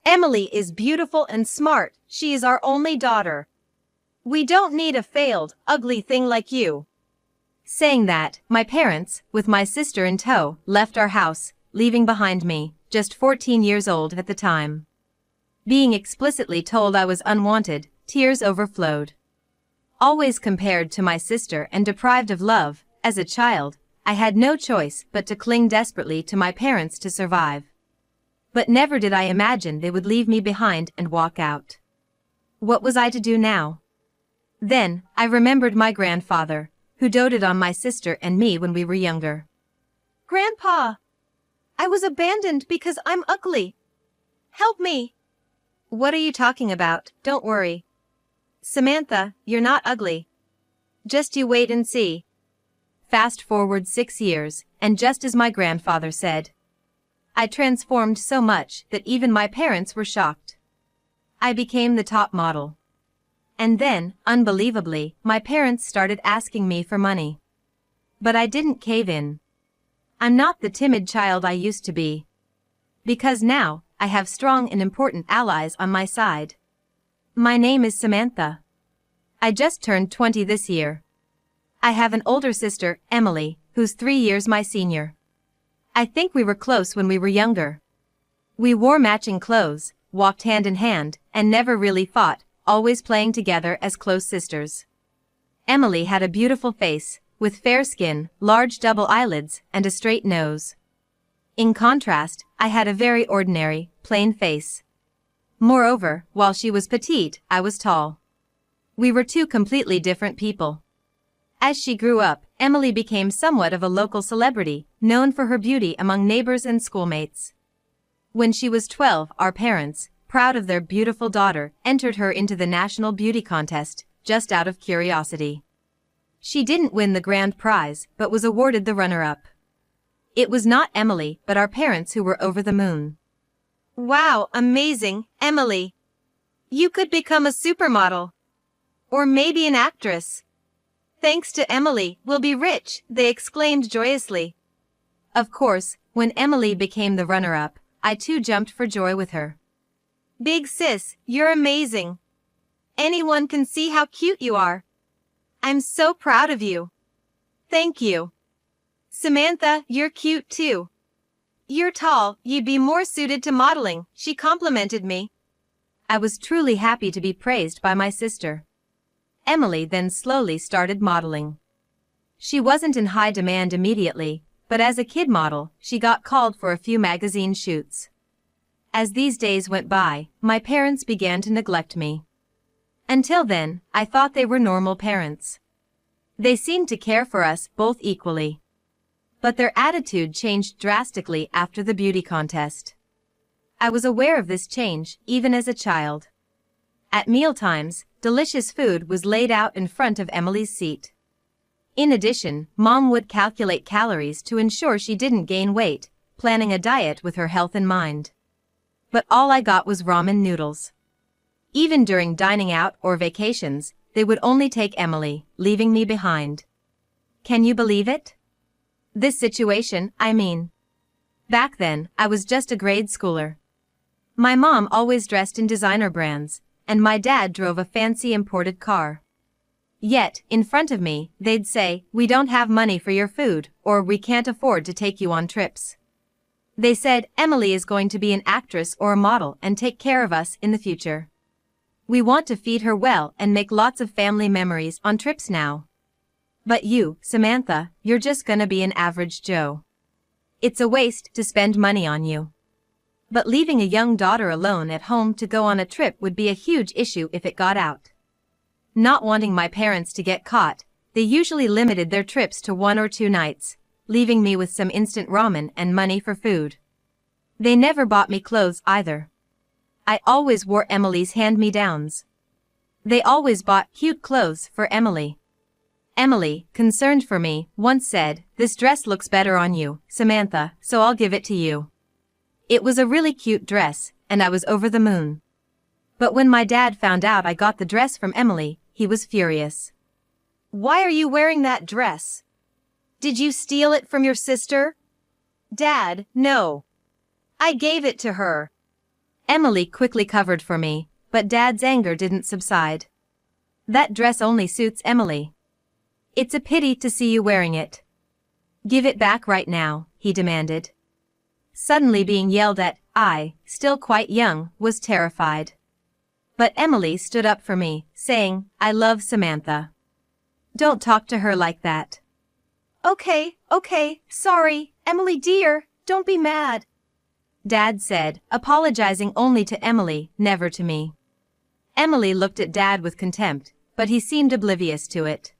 Emily is beautiful and smart. She is our only daughter. We don't need a failed, ugly thing like you." Saying that, my parents, with my sister in tow, left our house, leaving behind me, just 14 years old at the time. Being explicitly told I was unwanted, tears overflowed. Always compared to my sister and deprived of love, as a child, I had no choice but to cling desperately to my parents to survive. But never did I imagine they would leave me behind and walk out. What was I to do now? Then, I remembered my grandfather, who doted on my sister and me when we were younger. "Grandpa! I was abandoned because I'm ugly. Help me!" "What are you talking about? Don't worry. Samantha, you're not ugly. Just you wait and see." Fast forward 6 years, and just as my grandfather said, I transformed so much that even my parents were shocked. I became the top model. And then, unbelievably, my parents started asking me for money. But I didn't cave in. I'm not the timid child I used to be. Because now, I have strong and important allies on my side. My name is Samantha. I just turned 20 this year. I have an older sister, Emily, who's 3 years my senior. I think we were close when we were younger. We wore matching clothes, walked hand in hand, and never really fought, always playing together as close sisters. Emily had a beautiful face, with fair skin, large double eyelids, and a straight nose. In contrast, I had a very ordinary, plain face. Moreover, while she was petite, I was tall. We were two completely different people. As she grew up, Emily became somewhat of a local celebrity, known for her beauty among neighbors and schoolmates. When she was 12, our parents, proud of their beautiful daughter, entered her into the national beauty contest, just out of curiosity. She didn't win the grand prize, but was awarded the runner-up. It was not Emily, but our parents who were over the moon. "Wow, amazing, Emily. You could become a supermodel. Or maybe an actress. Thanks to Emily, we'll be rich," they exclaimed joyously. Of course, when Emily became the runner-up, I too jumped for joy with her. "Big sis, you're amazing. Anyone can see how cute you are. I'm so proud of you." "Thank you. Samantha, you're cute too. You're tall, you'd be more suited to modeling," she complimented me. I was truly happy to be praised by my sister. Emily then slowly started modeling. She wasn't in high demand immediately, but as a kid model, she got called for a few magazine shoots. As these days went by, my parents began to neglect me. Until then, I thought they were normal parents. They seemed to care for us both equally. But their attitude changed drastically after the beauty contest. I was aware of this change, even as a child. At mealtimes, delicious food was laid out in front of Emily's seat. In addition, Mom would calculate calories to ensure she didn't gain weight, planning a diet with her health in mind. But all I got was ramen noodles. Even during dining out or vacations, they would only take Emily, leaving me behind. Can you believe it? This situation, I mean. Back then, I was just a grade schooler. My mom always dressed in designer brands, and my dad drove a fancy imported car. Yet, in front of me, they'd say, "We don't have money for your food," or "We can't afford to take you on trips." They said, "Emily is going to be an actress or a model and take care of us in the future. We want to feed her well and make lots of family memories on trips now. But you, Samantha, you're just gonna be an average Joe. It's a waste to spend money on you." But leaving a young daughter alone at home to go on a trip would be a huge issue if it got out. Not wanting my parents to get caught, they usually limited their trips to 1 or 2 nights, leaving me with some instant ramen and money for food. They never bought me clothes either. I always wore Emily's hand-me-downs. They always bought cute clothes for Emily. Emily, concerned for me, once said, "This dress looks better on you, Samantha, so I'll give it to you." It was a really cute dress, and I was over the moon. But when my dad found out I got the dress from Emily, he was furious. "Why are you wearing that dress? Did you steal it from your sister?" "Dad, no. I gave it to her. Emily quickly covered for me, but Dad's anger didn't subside. That dress only suits Emily. It's a pity to see you wearing it. Give it back right now, he demanded. Suddenly being yelled at, I, still quite young, was terrified. But Emily stood up for me, saying, I love Samantha. Don't talk to her like that. Okay, sorry, Emily dear, don't be mad. Dad said, apologizing only to Emily, never to me. Emily looked at Dad with contempt, but he seemed oblivious to it.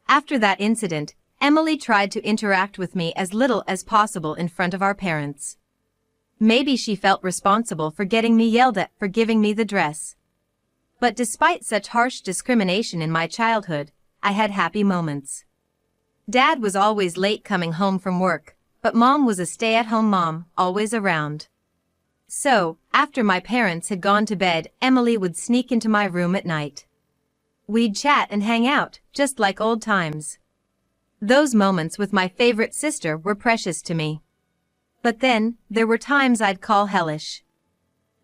After that incident, Emily tried to interact with me as little as possible in front of our parents. Maybe she felt responsible for getting me yelled at for giving me the dress. But despite such harsh discrimination in my childhood, I had happy moments. Dad was always late coming home from work, but Mom was a stay-at-home mom, always around. So, after my parents had gone to bed, Emily would sneak into my room at night. We'd chat and hang out, just like old times. Those moments with my favorite sister were precious to me. But then, there were times I'd call hellish.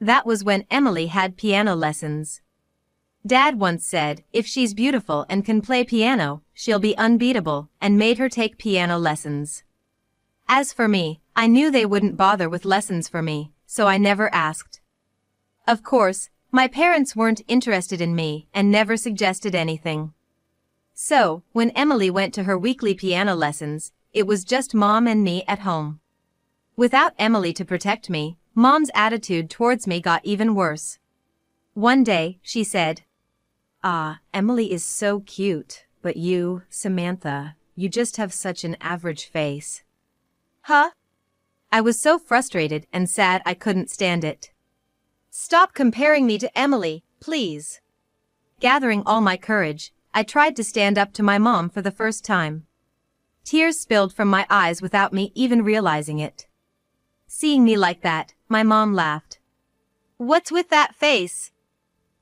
That was when Emily had piano lessons. Dad once said, if she's beautiful and can play piano, she'll be unbeatable, and made her take piano lessons. As for me, I knew they wouldn't bother with lessons for me, so I never asked. Of course, my parents weren't interested in me and never suggested anything. So, when Emily went to her weekly piano lessons, it was just Mom and me at home. Without Emily to protect me, Mom's attitude towards me got even worse. One day, she said, Emily is so cute, but you, Samantha, you just have such an average face. Huh? I was so frustrated and sad I couldn't stand it. Stop comparing me to Emily, please. Gathering all my courage, I tried to stand up to my mom for the first time. Tears spilled from my eyes without me even realizing it. Seeing me like that, my mom laughed. What's with that face?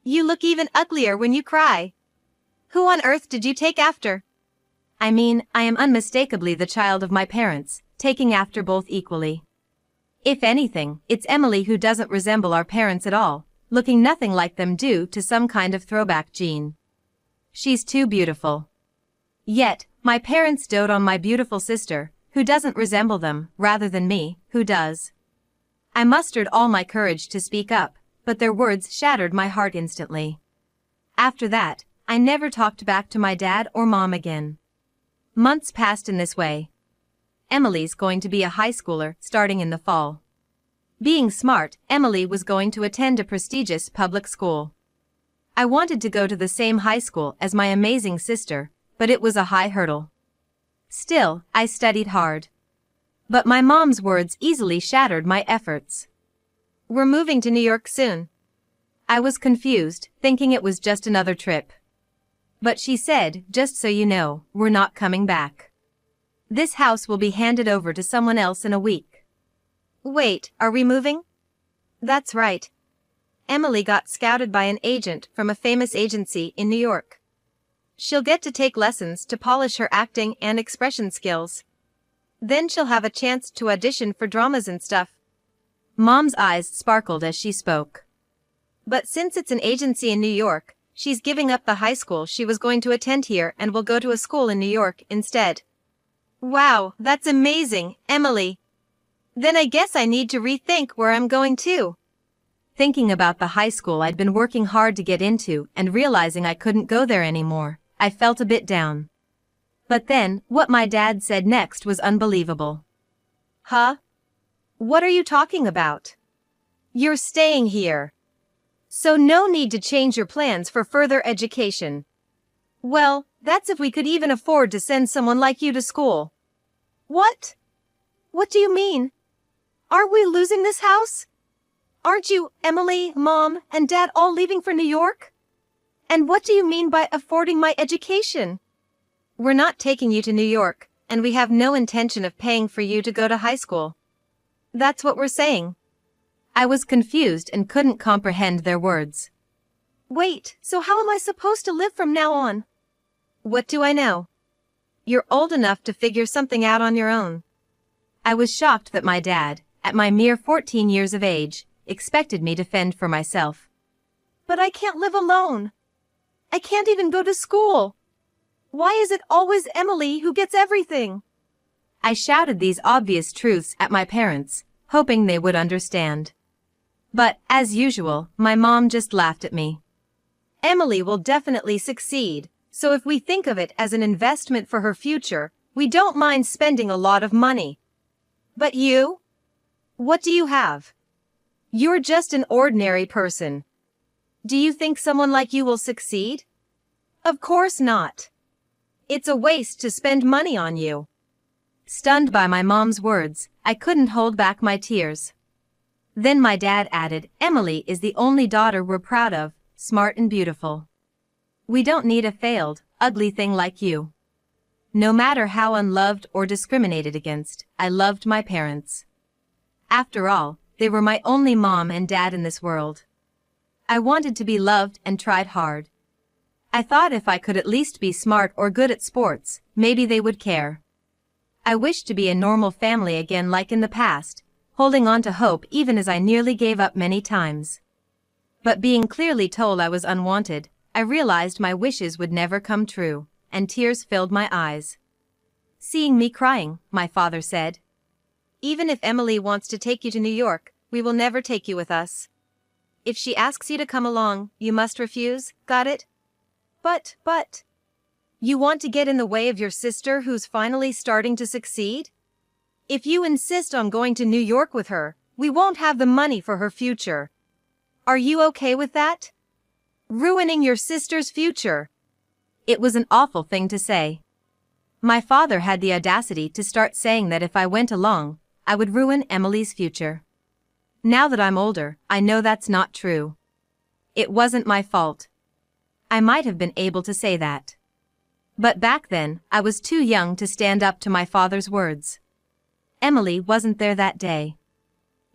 You look even uglier when you cry. Who on earth did you take after? I mean, I am unmistakably the child of my parents, taking after both equally. If anything, it's Emily who doesn't resemble our parents at all, looking nothing like them due to some kind of throwback gene. She's too beautiful. Yet, my parents dote on my beautiful sister, who doesn't resemble them, rather than me, who does. I mustered all my courage to speak up, but their words shattered my heart instantly. After that, I never talked back to my dad or mom again. Months passed in this way. Emily's going to be a high schooler starting in the fall. Being smart, Emily was going to attend a prestigious public school. I wanted to go to the same high school as my amazing sister, but it was a high hurdle. Still, I studied hard. But my mom's words easily shattered my efforts. We're moving to New York soon. I was confused, thinking it was just another trip. But she said, just so you know, we're not coming back. This house will be handed over to someone else in a week. Wait, are we moving? That's right. Emily got scouted by an agent from a famous agency in New York. She'll get to take lessons to polish her acting and expression skills. Then she'll have a chance to audition for dramas and stuff. Mom's eyes sparkled as she spoke. But since it's an agency in New York, she's giving up the high school she was going to attend here and will go to a school in New York instead. Wow, that's amazing, Emily. Then I guess I need to rethink where I'm going to. Thinking about the high school I'd been working hard to get into and realizing I couldn't go there anymore, I felt a bit down. But then, what my dad said next was unbelievable. Huh? What are you talking about? You're staying here. So no need to change your plans for further education. Well, that's if we could even afford to send someone like you to school. What? What do you mean? Aren't we losing this house? Aren't you, Emily, Mom, and Dad all leaving for New York? And what do you mean by affording my education? We're not taking you to New York, and we have no intention of paying for you to go to high school. That's what we're saying. I was confused and couldn't comprehend their words. Wait, so how am I supposed to live from now on? What do I know? You're old enough to figure something out on your own. I was shocked that my dad, at my mere 14 years of age, expected me to fend for myself. But I can't live alone. I can't even go to school. Why is it always Emily who gets everything? I shouted these obvious truths at my parents, hoping they would understand. But, as usual, my mom just laughed at me. Emily will definitely succeed, so if we think of it as an investment for her future, we don't mind spending a lot of money. But you? What do you have? You're just an ordinary person. Do you think someone like you will succeed? Of course not. It's a waste to spend money on you. Stunned by my mom's words, I couldn't hold back my tears. Then my dad added, Emily is the only daughter we're proud of, smart and beautiful. We don't need a failed, ugly thing like you. No matter how unloved or discriminated against, I loved my parents. After all, they were my only mom and dad in this world. I wanted to be loved and tried hard. I thought if I could at least be smart or good at sports, maybe they would care. I wished to be a normal family again like in the past, holding on to hope even as I nearly gave up many times. But being clearly told I was unwanted, I realized my wishes would never come true, and tears filled my eyes. Seeing me crying, my father said, Even if Emily wants to take you to New York, we will never take you with us. If she asks you to come along, you must refuse, got it? But, you want to get in the way of your sister who's finally starting to succeed? If you insist on going to New York with her, we won't have the money for her future. Are you okay with that? Ruining your sister's future. It was an awful thing to say. My father had the audacity to start saying that if I went along, I would ruin Emily's future. Now that I'm older, I know that's not true. It wasn't my fault. I might have been able to say that. But back then, I was too young to stand up to my father's words. Emily wasn't there that day.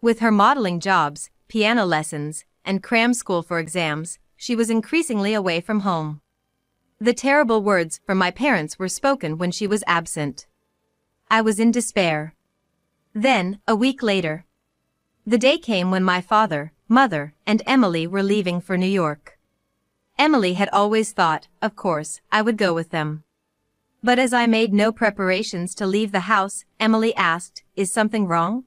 With her modeling jobs, piano lessons, and cram school for exams, she was increasingly away from home. The terrible words from my parents were spoken when she was absent. I was in despair. Then, a week later, the day came when my father, mother, and Emily were leaving for New York. Emily had always thought, of course, I would go with them. But as I made no preparations to leave the house, Emily asked, Is something wrong?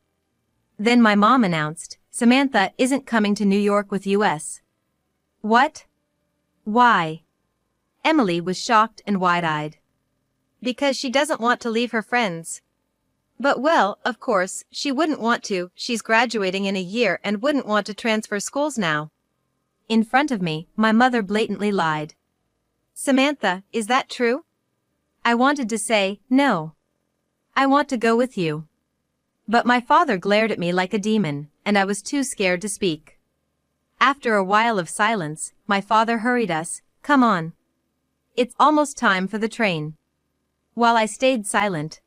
Then my mom announced, Samantha isn't coming to New York with us. What? Why? Emily was shocked and wide-eyed. Because she doesn't want to leave her friends. But well, of course, she wouldn't want to, she's graduating in a year and wouldn't want to transfer schools now. In front of me, my mother blatantly lied. Samantha, is that true? I wanted to say, no. I want to go with you. But my father glared at me like a demon, and I was too scared to speak. After a while of silence, my father hurried us, Come on. It's almost time for the train. While I stayed silent,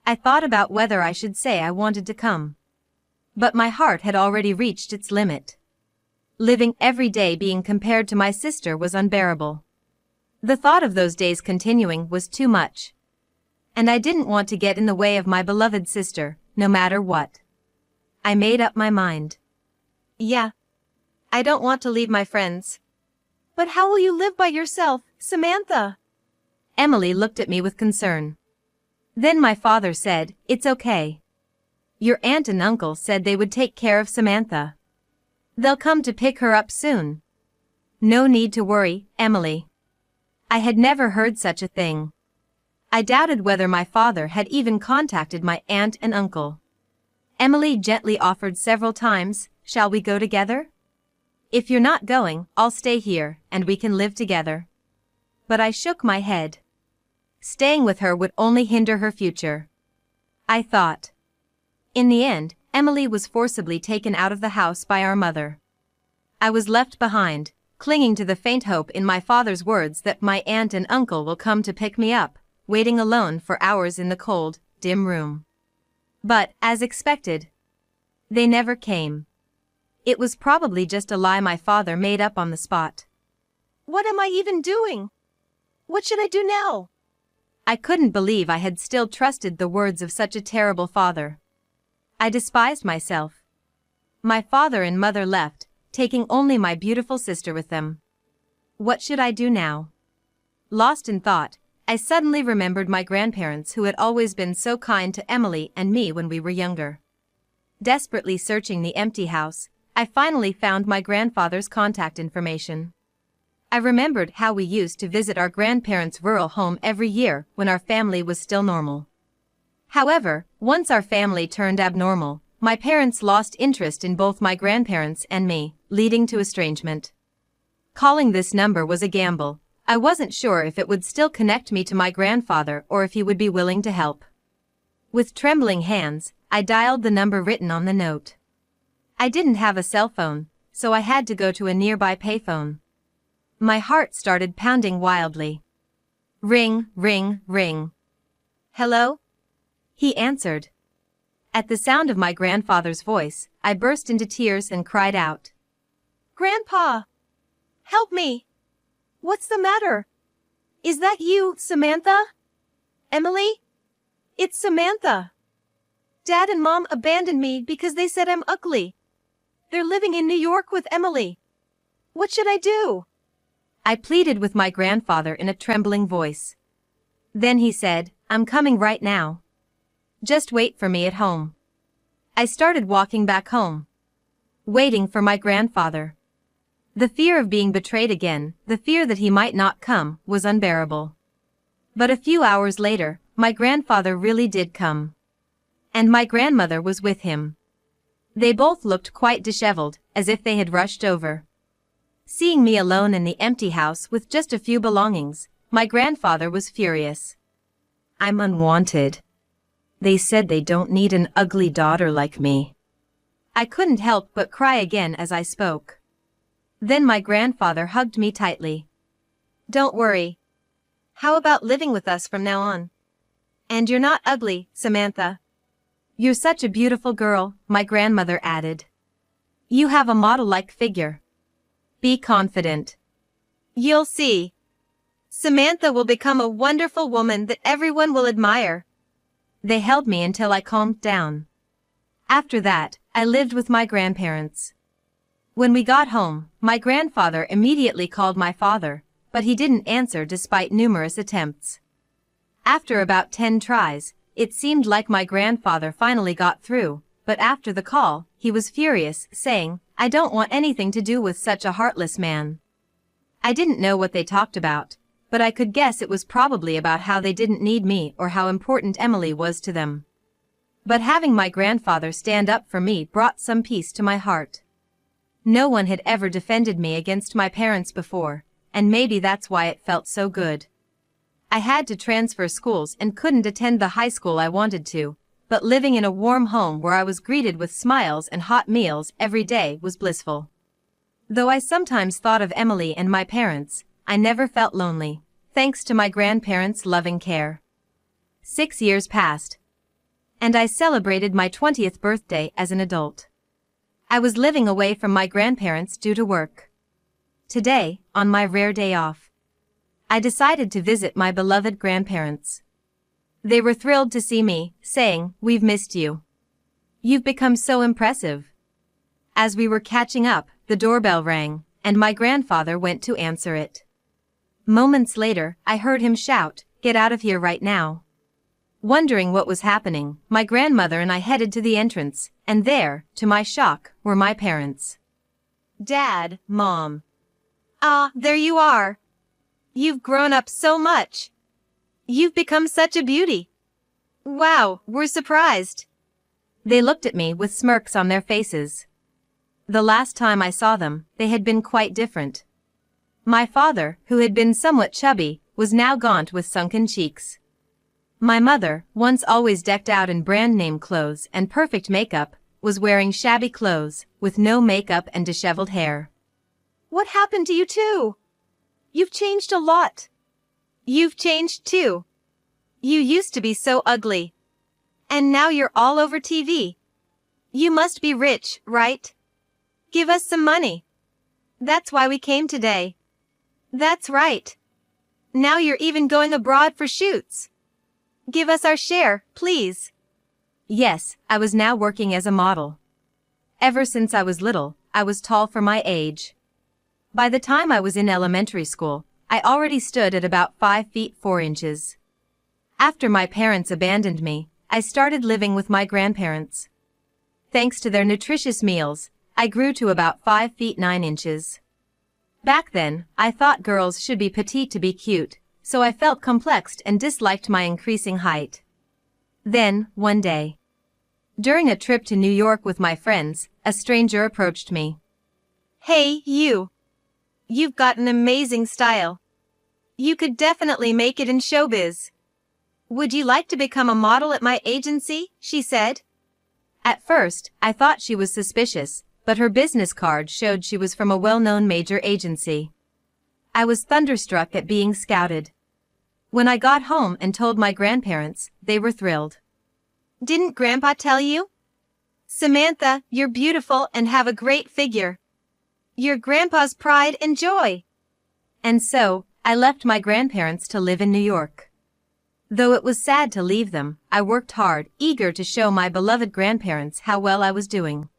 I thought about whether I should say I wanted to come. But my heart had already reached its limit. Living every day being compared to my sister was unbearable. The thought of those days continuing was too much. And I didn't want to get in the way of my beloved sister, no matter what. I made up my mind. Yeah. I don't want to leave my friends. But how will you live by yourself, Samantha? Emily looked at me with concern. Then my father said, It's okay. Your aunt and uncle said they would take care of Samantha. They'll come to pick her up soon. No need to worry, Emily. I had never heard such a thing. I doubted whether my father had even contacted my aunt and uncle. Emily gently offered several times, Shall we go together? If you're not going, I'll stay here, and we can live together. But I shook my head. Staying with her would only hinder her future. I thought. In the end, Emily was forcibly taken out of the house by our mother. I was left behind, clinging to the faint hope in my father's words that my aunt and uncle will come to pick me up, waiting alone for hours in the cold, dim room. But, as expected, they never came. It was probably just a lie my father made up on the spot. What am I even doing? What should I do now? I couldn't believe I had still trusted the words of such a terrible father. I despised myself. My father and mother left, taking only my beautiful sister with them. What should I do now? Lost in thought, I suddenly remembered my grandparents who had always been so kind to Emily and me when we were younger. Desperately searching the empty house, I finally found my grandfather's contact information. I remembered how we used to visit our grandparents' rural home every year when our family was still normal. However, once our family turned abnormal, my parents lost interest in both my grandparents and me, leading to estrangement. Calling this number was a gamble. I wasn't sure if it would still connect me to my grandfather or if he would be willing to help. With trembling hands, I dialed the number written on the note. I didn't have a cell phone, so I had to go to a nearby payphone. My heart started pounding wildly. Ring, ring, ring. Hello? He answered. At the sound of my grandfather's voice, I burst into tears and cried out. Grandpa! Help me! What's the matter? Is that you, Samantha? Emily? It's Samantha. Dad and Mom abandoned me because they said I'm ugly. They're living in New York with Emily. What should I do? I pleaded with my grandfather in a trembling voice. Then he said, I'm coming right now. Just wait for me at home. I started walking back home, waiting for my grandfather. The fear of being betrayed again, the fear that he might not come, was unbearable. But a few hours later, my grandfather really did come. And my grandmother was with him. They both looked quite disheveled, as if they had rushed over. Seeing me alone in the empty house with just a few belongings, my grandfather was furious. I'm unwanted. They said they don't need an ugly daughter like me. I couldn't help but cry again as I spoke. Then my grandfather hugged me tightly. Don't worry. How about living with us from now on? And you're not ugly, Samantha. You're such a beautiful girl, my grandmother added. You have a model-like figure. Be confident. You'll see. Samantha will become a wonderful woman that everyone will admire. They held me until I calmed down. After that, I lived with my grandparents. When we got home, my grandfather immediately called my father, but he didn't answer despite numerous attempts. After about 10 tries, it seemed like my grandfather finally got through, but after the call, he was furious, saying, I don't want anything to do with such a heartless man. I didn't know what they talked about, but I could guess it was probably about how they didn't need me or how important Emily was to them. But having my grandfather stand up for me brought some peace to my heart. No one had ever defended me against my parents before, and maybe that's why it felt so good. I had to transfer schools and couldn't attend the high school I wanted to, but living in a warm home where I was greeted with smiles and hot meals every day was blissful. Though I sometimes thought of Emily and my parents, I never felt lonely, thanks to my grandparents' loving care. 6 years passed, and I celebrated my 20th birthday as an adult. I was living away from my grandparents due to work. Today, on my rare day off, I decided to visit my beloved grandparents. They were thrilled to see me, saying, "We've missed you. You've become so impressive." As we were catching up, the doorbell rang, and my grandfather went to answer it. Moments later, I heard him shout, "Get out of here right now." Wondering what was happening, my grandmother and I headed to the entrance, and there, to my shock, were my parents. Dad, Mom. Ah, there you are. You've grown up so much. You've become such a beauty. Wow, we're surprised. They looked at me with smirks on their faces. The last time I saw them, they had been quite different. My father, who had been somewhat chubby, was now gaunt with sunken cheeks. My mother, once always decked out in brand-name clothes and perfect makeup, was wearing shabby clothes, with no makeup and disheveled hair. What happened to you two? You've changed a lot. You've changed too. You used to be so ugly. And now you're all over TV. You must be rich, right? Give us some money. That's why we came today. That's right. Now you're even going abroad for shoots. Give us our share, please. Yes, I was now working as a model. Ever since I was little, I was tall for my age. By the time I was in elementary school, I already stood at about 5 feet 4 inches. After my parents abandoned me, I started living with my grandparents. Thanks to their nutritious meals, I grew to about 5 feet 9 inches. Back then, I thought girls should be petite to be cute, so I felt complexed and disliked my increasing height. Then, one day, during a trip to New York with my friends, a stranger approached me. "Hey, you. You've got an amazing style. You could definitely make it in showbiz. Would you like to become a model at my agency?" she said. At first, I thought she was suspicious, but her business card showed she was from a well-known major agency. I was thunderstruck at being scouted. When I got home and told my grandparents, they were thrilled. "Didn't Grandpa tell you? Samantha, you're beautiful and have a great figure. You're Grandpa's pride and joy." And so, I left my grandparents to live in New York. Though it was sad to leave them, I worked hard, eager to show my beloved grandparents how well I was doing.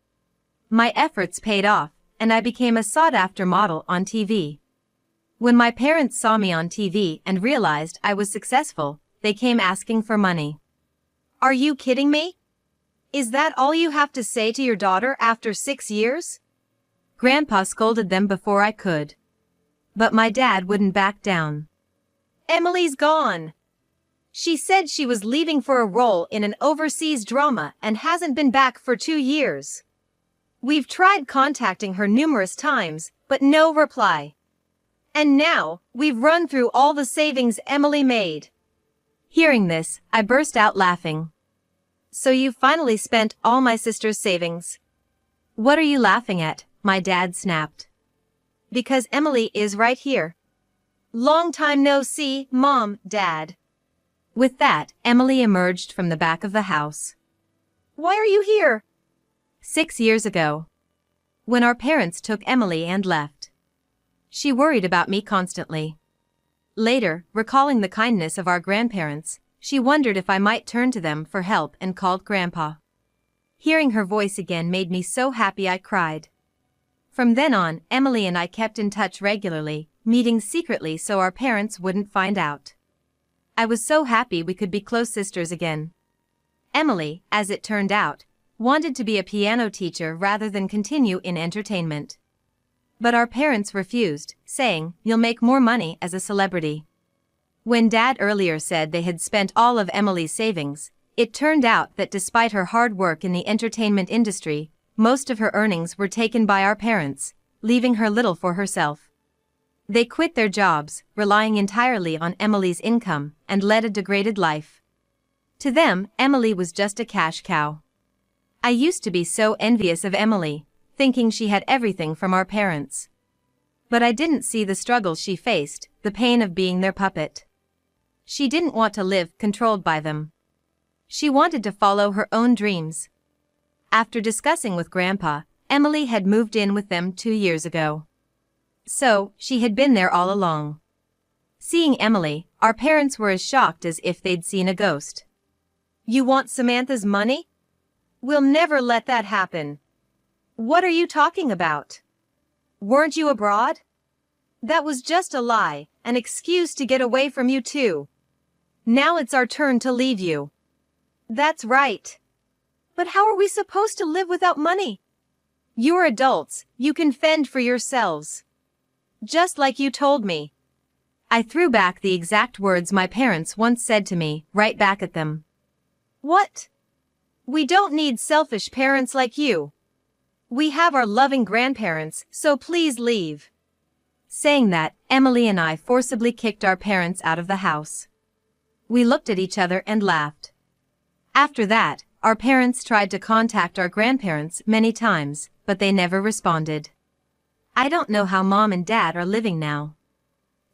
My efforts paid off, and I became a sought-after model on TV. When my parents saw me on TV and realized I was successful, they came asking for money. "Are you kidding me? Is that all you have to say to your daughter after 6 years?" Grandpa scolded them before I could. But my dad wouldn't back down. "Emily's gone. She said she was leaving for a role in an overseas drama and hasn't been back for 2 years. We've tried contacting her numerous times, but no reply. And now, we've run through all the savings Emily made." Hearing this, I burst out laughing. "So you finally spent all my sister's savings?" "What are you laughing at?" my dad snapped. "Because Emily is right here. Long time no see, Mom, Dad." With that, Emily emerged from the back of the house. "Why are you here?" 6 years ago. When our parents took Emily and left. She worried about me constantly. Later, recalling the kindness of our grandparents, she wondered if I might turn to them for help and called Grandpa. Hearing her voice again made me so happy I cried. From then on, Emily and I kept in touch regularly, meeting secretly so our parents wouldn't find out. I was so happy we could be close sisters again. Emily, as it turned out, wanted to be a piano teacher rather than continue in entertainment. But our parents refused, saying, "You'll make more money as a celebrity." When Dad earlier said they had spent all of Emily's savings, it turned out that despite her hard work in the entertainment industry, most of her earnings were taken by our parents, leaving her little for herself. They quit their jobs, relying entirely on Emily's income, and led a degraded life. To them, Emily was just a cash cow. I used to be so envious of Emily, thinking she had everything from our parents. But I didn't see the struggles she faced, the pain of being their puppet. She didn't want to live controlled by them. She wanted to follow her own dreams. After discussing with Grandpa, Emily had moved in with them 2 years ago. So, she had been there all along. Seeing Emily, our parents were as shocked as if they'd seen a ghost. "You want Samantha's money? We'll never let that happen. What are you talking about? Weren't you abroad? That was just a lie, an excuse to get away from you too. Now it's our turn to leave you." "That's right. But how are we supposed to live without money? You're adults, you can fend for yourselves. Just like you told me." I threw back the exact words my parents once said to me, right back at them. "What? We don't need selfish parents like you. We have our loving grandparents, so please leave." Saying that, Emily and I forcibly kicked our parents out of the house. We looked at each other and laughed. After that, our parents tried to contact our grandparents many times, but they never responded. I don't know how Mom and Dad are living now.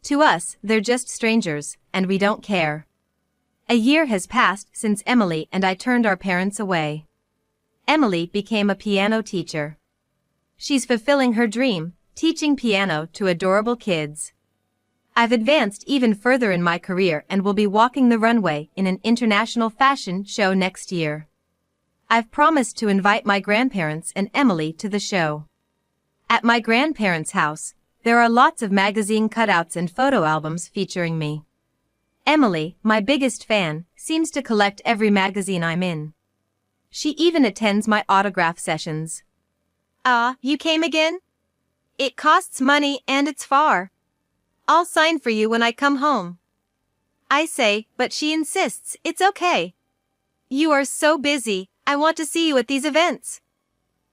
To us, they're just strangers, and we don't care. A year has passed since Emily and I turned our parents away. Emily became a piano teacher. She's fulfilling her dream, teaching piano to adorable kids. I've advanced even further in my career and will be walking the runway in an international fashion show next year. I've promised to invite my grandparents and Emily to the show. At my grandparents' house, there are lots of magazine cutouts and photo albums featuring me. Emily, my biggest fan, seems to collect every magazine I'm in. She even attends my autograph sessions. Ah, you came again? It costs money and it's far. I'll sign for you when I come home. I say, but she insists, it's okay. You are so busy, I want to see you at these events.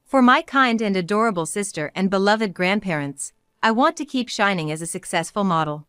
For my kind and adorable sister and beloved grandparents, I want to keep shining as a successful model.